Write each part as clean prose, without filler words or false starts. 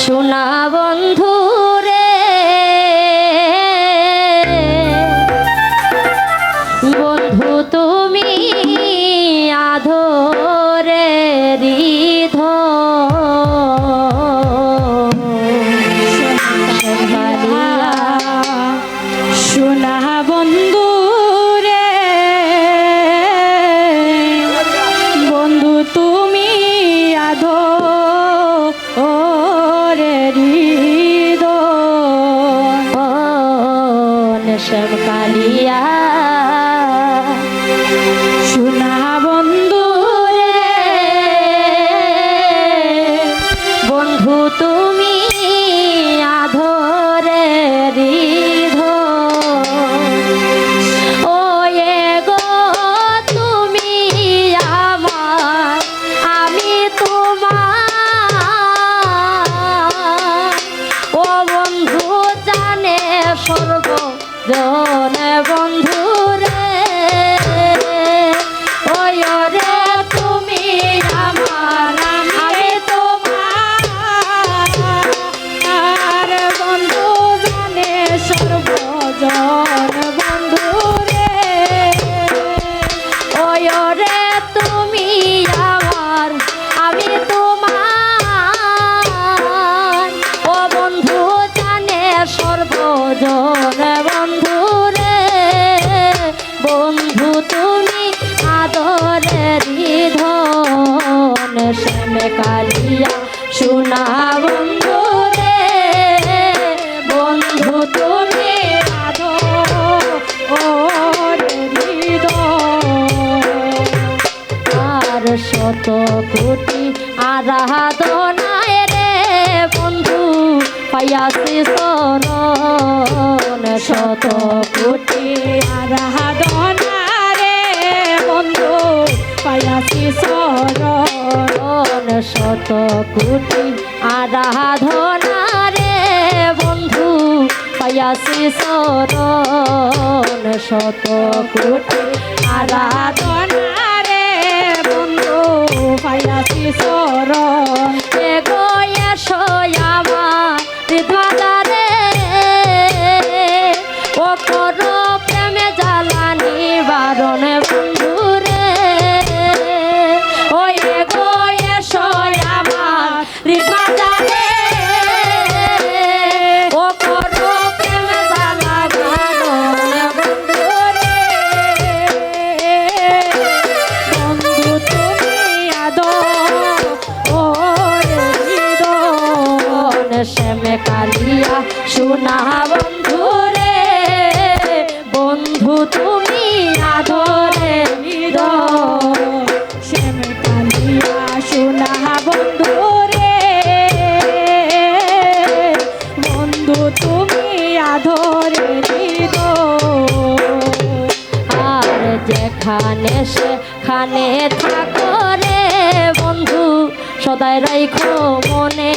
সোনা বন্ধু রে বন্ধু তুমি আধরে রিধ সোনা বন্ধু রে বন্ধু তুমি আধো ওরে হৃদ নেশম কালিয়া সোনা বন্ধু রে বন্ধু তুমি আধরে রিধ ও গো তুমি আমার আমি তোমার ও বন্ধু জানে সর্বজনে বন্ধু রে ওই রে তুমি আমার আমি তোমার বন্ধু জানে সর্বজন বন্ধু রে ওই রে তুমি আমার আমি তোমার ও বন্ধু জানে সর্বজন বন্ধু রে বন্ধু তুমি আদরের ধন শ্যামে কালিয়া সোনা বন্ধু রে বন্ধু তুমি আধো ওরে হৃদ আর শত কোটি আরাধনায় রে বন্ধু পাইয়াছি শরণ শত কোটি আরাধনা রে বন্ধু পায়াছি শরণ শত কোটি আরাধনা রে বন্ধু পাইয়াছি শরণ শত কোটি আরাধনা আরাধনা রে বন্ধু পায়াছি শরণ গো এসো আমার হৃদয় ও করো প্রেমে জ্বালানি বারণ বন্ধু রে ওই গো এসো আমার হৃদয় ও করো প্রেমে জ্বালা বারণ বন্ধু রে বন্ধু তুমি আদো ওরে হৃদ শ্যামে কালিয়া সোনা বন্ধু রে বন্ধু তুমি আধরে হৃদ শ্যামে কালিয়া সোনা বন্ধু রে বন্ধু তুমি আধরে হৃদ আর যেখানে সেখানে থাকো রে বন্ধু সদাই রাখো মনে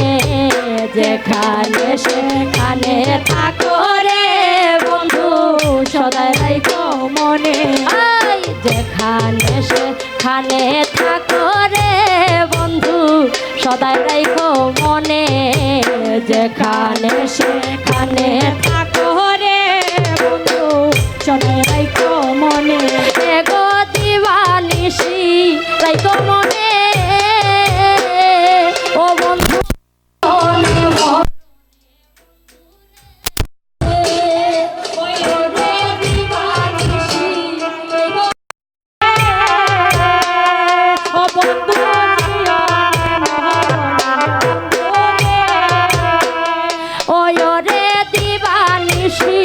যেখানে সেখানে থাকো রে বন্ধু সদাই রাখো মনে আই যেখানে সেখানে থাকো রে বন্ধু সদাই রাখো মনে যেখানে সেখানে থাকো রে বন্ধু সদাই রাখো মনে গো দিবানিসি রাইকো মনে ও বন্ধু ও বন্ধু ওই রে দিবানিসি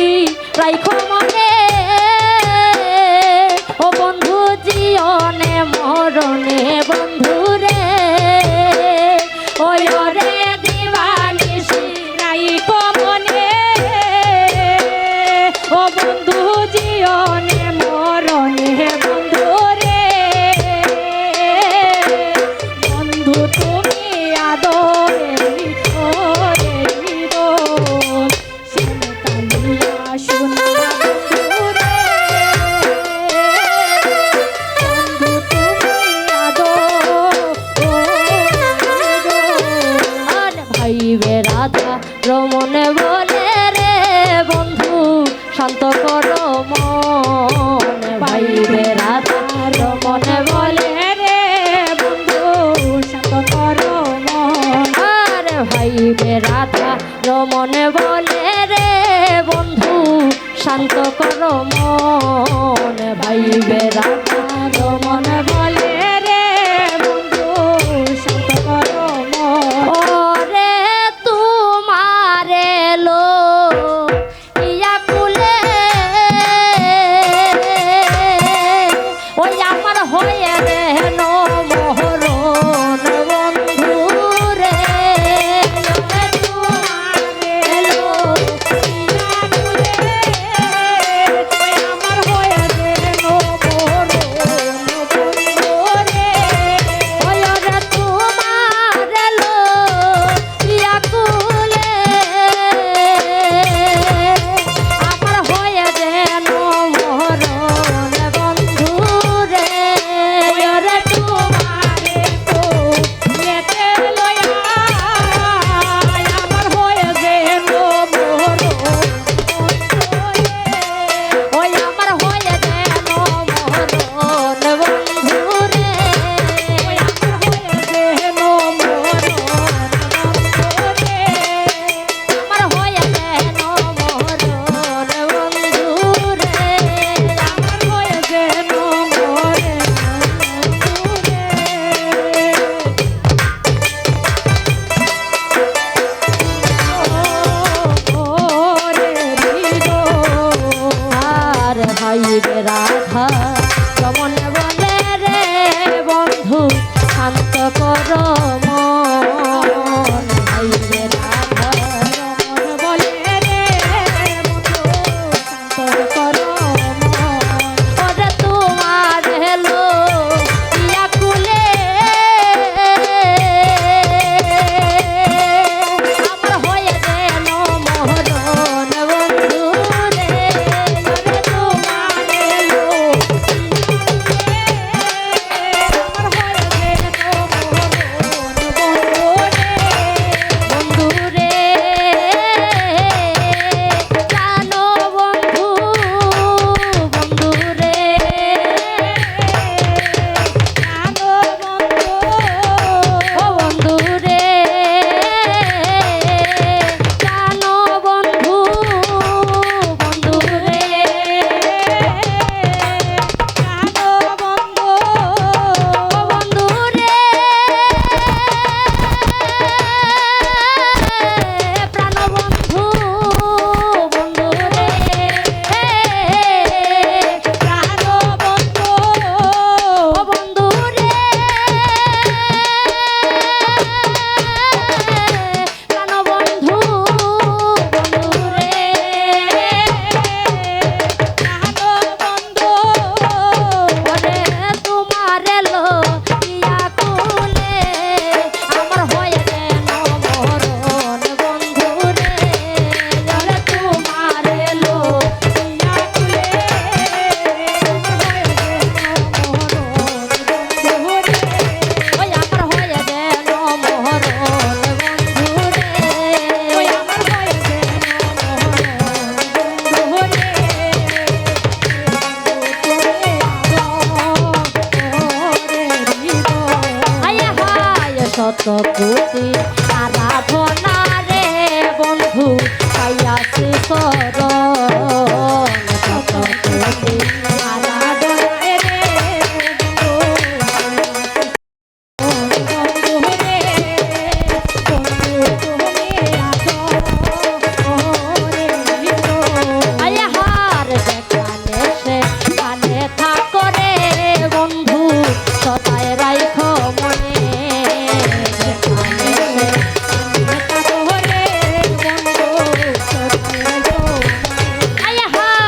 রাইখো মনে ও বন্ধু জীবনে মরণে বন্ধু রে ওই রে দিবানিসি রাইখো মনে ও বন্ধু জীবনে মরণে বন্ধু রে বন্ধু তুমি আদরে ওরে হৃদয় শ্যামে কালিয়া সোনা শান্ত করো মন ভাইবে রাধা মন বলে রে বন্ধু শান্ত করো মন ওরে তোমারে লো ইয়া কুলে ওই আমার হয়ে রে নো মোহরণ বন্ধু রে তোমারে লো আমার হয়ে রে নো বড় বন্ধু রে ওই ওরে তোমারে লো ইয়া কুলে আমার হয়ে রে নো মোহরণ বন্ধু রে ওরে তোমারে তো যেতে লয়া আমার হয়ে যে নো বড় ওই আমার হয়ে যেন মরণ বন্ধু রে আমার হয়ে যে নো বড় আমার হয়ে যেন মরণ বন্ধু রে আমার হয়ে যে নো বড় ওরে দিগো আর ভাইবে রাধা রমন বলে রে বন্ধু শান্ত কর মন ভাইবে রাধা মন বলে রে বন্ধু শান্ত করো মন ওরে তোমার হেলো ইয়া কুলে আমার হয়ে যেন মোহরণ বন্ধু রে ওরে তোমারে লো আমার হয়ে যে নো বড় বন্ধু রে বন্ধু রে জানো বন্ধু বন্ধু রে জানো বন্ধু ও বন্ধু রে জানো বন্ধু বন্ধু রে জানো বন্ধু ও বন্ধু রে প্রাণ বন্ধু বন্ধু রে জানো বন্ধু ও বন্ধু রে প্রাণ বন্ধু বন্ধু রে জানো বন্ধু ওরে তোমার এলো ইয়া কুলে আমার হয়ে যেন মরণ বন্ধু রে ওরে তোমার এলো ইয়া কুলে ওই আমার হয়ে যেন মরণ বন্ধু রে ওই আমার হয়ে যে বন্ধু রে হায় হায় শত কোটি আরাধনা রে বন্ধু পাইয়াছি শরণ শত কোটি আরাধনা হায় হার যেখানে সেখানে থাকো রে বন্ধু সদায় রাইখো মনে যেখানে সেখানে থাকো রে বন্ধু সদায় রাইখো মনে। হায় হার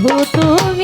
বন্ধু তুমি